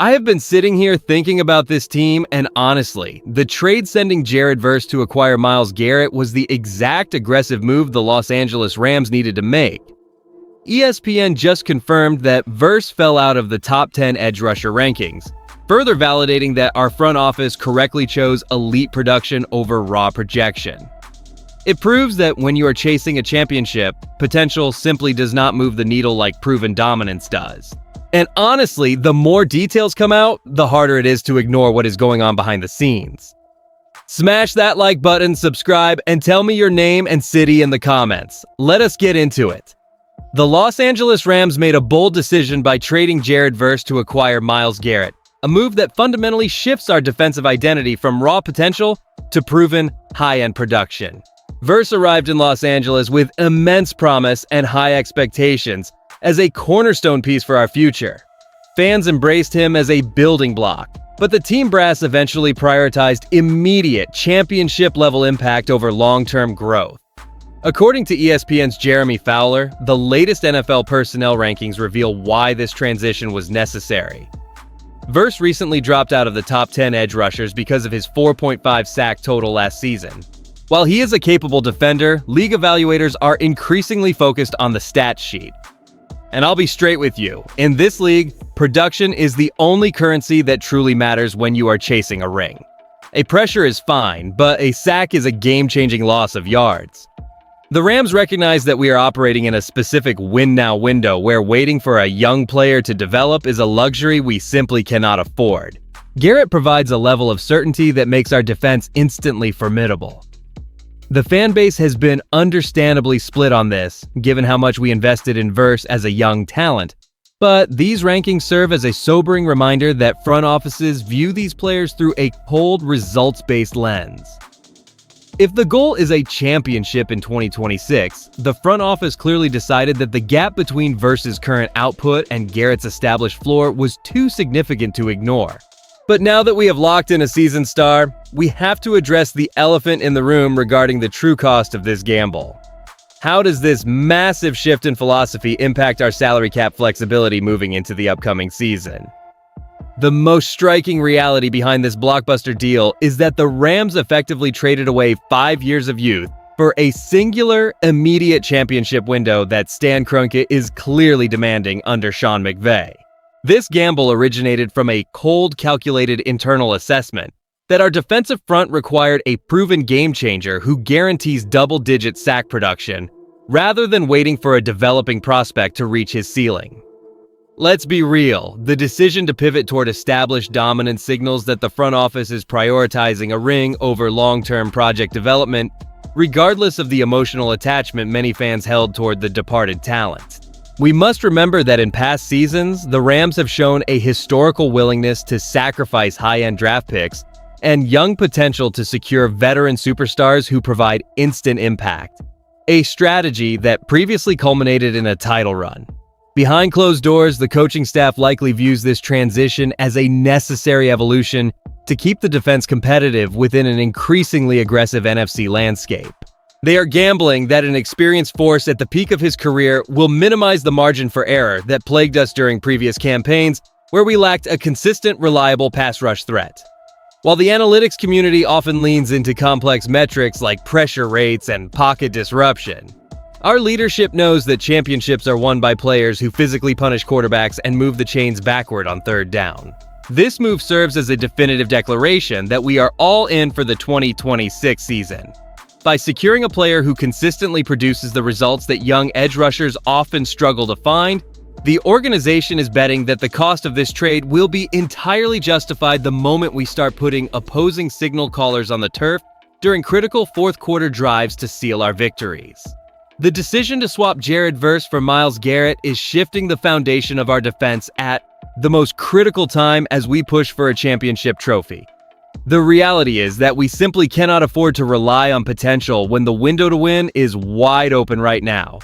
I have been sitting here thinking about this team, and honestly, the trade sending Jared Verse to acquire Myles Garrett was the exact aggressive move the Los Angeles Rams needed to make. ESPN just confirmed that Verse fell out of the top 10 edge rusher rankings, further validating that our front office correctly chose elite production over raw projection. It proves that when you are chasing a championship, potential simply does not move the needle like proven dominance does. And honestly, the more details come out, the harder it is to ignore what is going on behind the scenes. Smash that like button, subscribe, and tell me your name and city in the comments. Let us get into it. The Los Angeles Rams made a bold decision by trading Jared Verse to acquire Myles Garrett, a move that fundamentally shifts our defensive identity from raw potential to proven high-end production. Verse arrived in Los Angeles with immense promise and high expectations as a cornerstone piece for our future. Fans embraced him as a building block, but the team brass eventually prioritized immediate championship-level impact over long-term growth. According to ESPN's Jeremy Fowler, the latest NFL personnel rankings reveal why this transition was necessary. Verse recently dropped out of the top 10 edge rushers because of his 4.5 sack total last season. While he is a capable defender, league evaluators are increasingly focused on the stat sheet. And I'll be straight with you, in this league, production is the only currency that truly matters when you are chasing a ring. A pressure is fine, but a sack is a game-changing loss of yards. The Rams recognize that we are operating in a specific win-now window where waiting for a young player to develop is a luxury we simply cannot afford. Garrett provides a level of certainty that makes our defense instantly formidable. The fan base has been understandably split on this, given how much we invested in Verse as a young talent. But these rankings serve as a sobering reminder that front offices view these players through a cold, results-based lens. If the goal is a championship in 2026, the front office clearly decided that the gap between Verse's current output and Garrett's established floor was too significant to ignore. But now that we have locked in a seasoned star, we have to address the elephant in the room regarding the true cost of this gamble. How does this massive shift in philosophy impact our salary cap flexibility moving into the upcoming season? The most striking reality behind this blockbuster deal is that the Rams effectively traded away 5 years of youth for a singular, immediate championship window that Stan Kroenke is clearly demanding under Sean McVay. This gamble originated from a cold, calculated internal assessment that our defensive front required a proven game-changer who guarantees double-digit sack production, rather than waiting for a developing prospect to reach his ceiling. Let's be real, the decision to pivot toward established dominance signals that the front office is prioritizing a ring over long-term project development, regardless of the emotional attachment many fans held toward the departed talent. We must remember that in past seasons, the Rams have shown a historical willingness to sacrifice high-end draft picks and young potential to secure veteran superstars who provide instant impact, a strategy that previously culminated in a title run. Behind closed doors, the coaching staff likely views this transition as a necessary evolution to keep the defense competitive within an increasingly aggressive NFC landscape. They are gambling that an experienced force at the peak of his career will minimize the margin for error that plagued us during previous campaigns where we lacked a consistent, reliable pass rush threat. While the analytics community often leans into complex metrics like pressure rates and pocket disruption, our leadership knows that championships are won by players who physically punish quarterbacks and move the chains backward on third down. This move serves as a definitive declaration that we are all in for the 2026 season. By securing a player who consistently produces the results that young edge rushers often struggle to find, the organization is betting that the cost of this trade will be entirely justified the moment we start putting opposing signal callers on the turf during critical fourth-quarter drives to seal our victories. The decision to swap Jared Verse for Myles Garrett is shifting the foundation of our defense at the most critical time as we push for a championship trophy. The reality is that we simply cannot afford to rely on potential when the window to win is wide open right now.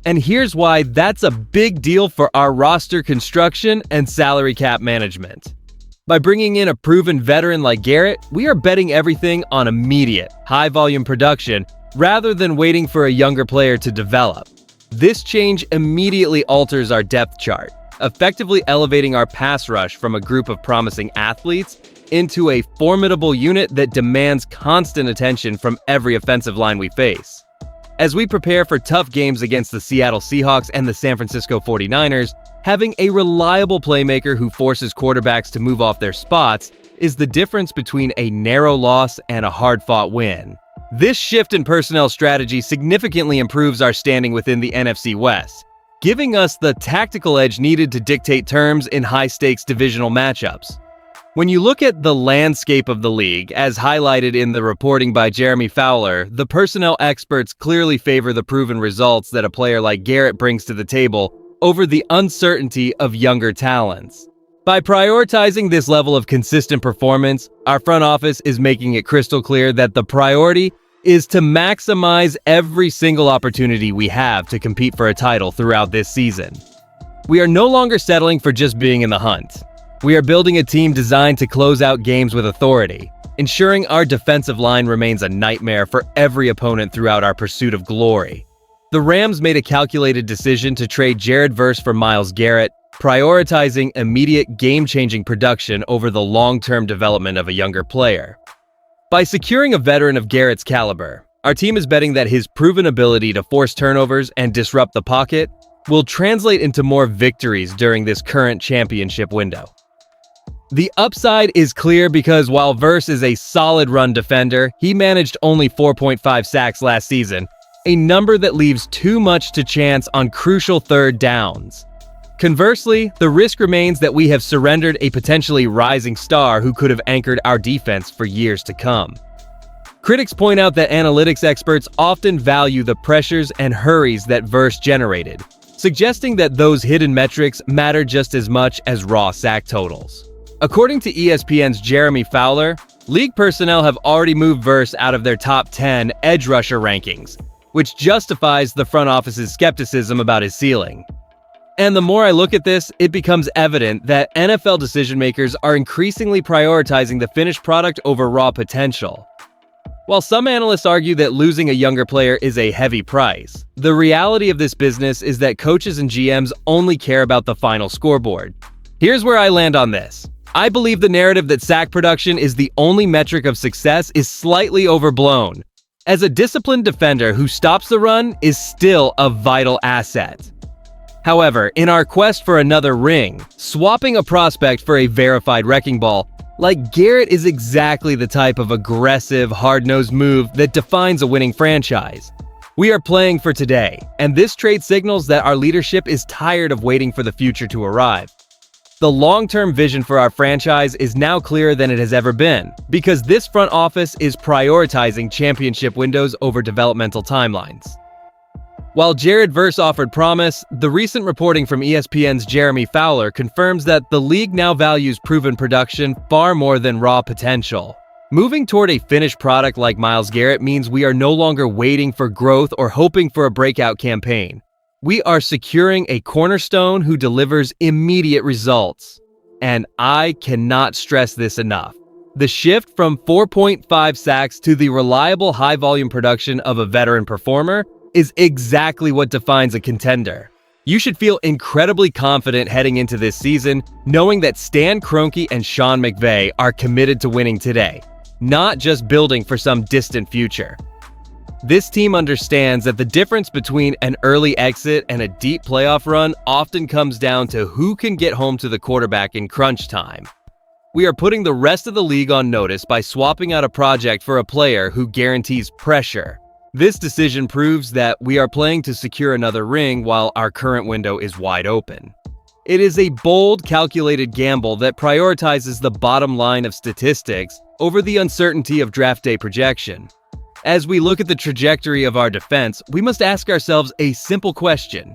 And here's why that's a big deal for our roster construction and salary cap management. By bringing in a proven veteran like Garrett, we are betting everything on immediate, high-volume production rather than waiting for a younger player to develop. This change immediately alters our depth chart. effectively elevating our pass rush from a group of promising athletes into a formidable unit that demands constant attention from every offensive line we face. As we prepare for tough games against the Seattle Seahawks and the San Francisco 49ers, having a reliable playmaker who forces quarterbacks to move off their spots is the difference between a narrow loss and a hard-fought win. This shift in personnel strategy significantly improves our standing within the NFC West, giving us the tactical edge needed to dictate terms in high-stakes divisional matchups. When you look at the landscape of the league, as highlighted in the reporting by Jeremy Fowler, the personnel experts clearly favor the proven results that a player like Garrett brings to the table over the uncertainty of younger talents. By prioritizing this level of consistent performance, our front office is making it crystal clear that the priority is to maximize every single opportunity we have to compete for a title throughout this season. We are no longer settling for just being in the hunt. We are building a team designed to close out games with authority, ensuring our defensive line remains a nightmare for every opponent throughout our pursuit of glory. The Rams made a calculated decision to trade Jared Verse for Myles Garrett, prioritizing immediate game-changing production over the long-term development of a younger player. By securing a veteran of Garrett's caliber, our team is betting that his proven ability to force turnovers and disrupt the pocket will translate into more victories during this current championship window. The upside is clear because while Verse is a solid run defender, he managed only 4.5 sacks last season, a number that leaves too much to chance on crucial third downs. Conversely, the risk remains that we have surrendered a potentially rising star who could have anchored our defense for years to come. Critics point out that analytics experts often value the pressures and hurries that Verse generated, suggesting that those hidden metrics matter just as much as raw sack totals. According to ESPN's Jeremy Fowler, league personnel have already moved Verse out of their top 10 edge rusher rankings, which justifies the front office's skepticism about his ceiling. And the more I look at this, it becomes evident that NFL decision-makers are increasingly prioritizing the finished product over raw potential. While some analysts argue that losing a younger player is a heavy price, the reality of this business is that coaches and GMs only care about the final scoreboard. Here's where I land on this. I believe the narrative that sack production is the only metric of success is slightly overblown, as a disciplined defender who stops the run is still a vital asset. However, in our quest for another ring, swapping a prospect for a verified wrecking ball like Garrett is exactly the type of aggressive, hard-nosed move that defines a winning franchise. We are playing for today, and this trade signals that our leadership is tired of waiting for the future to arrive. The long-term vision for our franchise is now clearer than it has ever been, because this front office is prioritizing championship windows over developmental timelines. While Jared Verse offered promise, the recent reporting from ESPN's Jeremy Fowler confirms that the league now values proven production far more than raw potential. Moving toward a finished product like Myles Garrett means we are no longer waiting for growth or hoping for a breakout campaign. We are securing a cornerstone who delivers immediate results. And I cannot stress this enough. The shift from 4.5 sacks to the reliable high-volume production of a veteran performer is exactly what defines a contender. You should feel incredibly confident heading into this season, knowing that Stan Kroenke and Sean McVay are committed to winning today, not just building for some distant future. This team understands that the difference between an early exit and a deep playoff run often comes down to who can get home to the quarterback in crunch time. We are putting the rest of the league on notice by swapping out a project for a player who guarantees pressure. This decision proves that we are playing to secure another ring while our current window is wide open. It is a bold, calculated gamble that prioritizes the bottom line of statistics over the uncertainty of draft day projection. As we look at the trajectory of our defense, we must ask ourselves a simple question.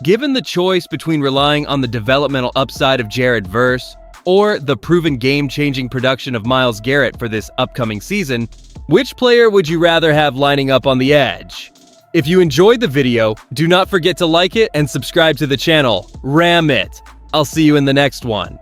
Given the choice between relying on the developmental upside of Jared Verse or the proven game-changing production of Myles Garrett for this upcoming season, which player would you rather have lining up on the edge? If you enjoyed the video, do not forget to like it and subscribe to the channel. Ram it! I'll see you in the next one.